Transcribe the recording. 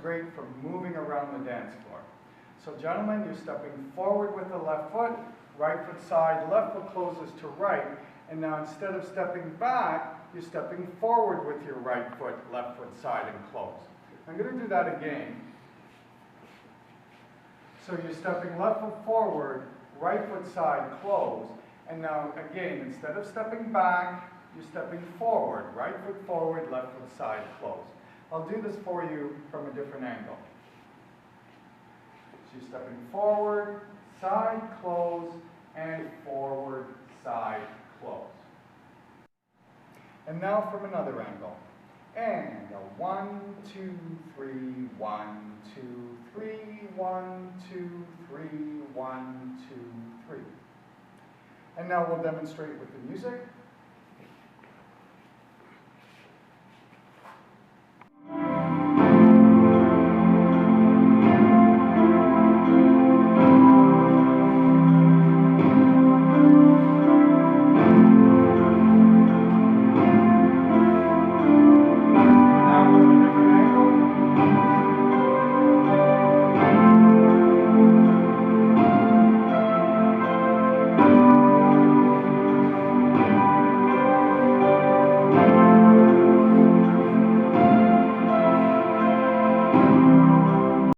Great for moving around the dance floor. So gentlemen, you're stepping forward with the left foot, right foot side, left foot closes to right, and now instead of stepping back, you're stepping forward with your right foot, left foot side, and close. I'm going to do that again. So you're stepping left foot forward, right foot side, close, and now again, instead of stepping back, you're stepping forward, right foot forward, left foot side, close. I'll do this for you from a different angle. So you're stepping forward, side, close, and forward, side, close. And now from another angle. And a 1, 2, 3, 1, 2, 3, 1, 2, 3, 1, 2, 3. And now we'll demonstrate with the music.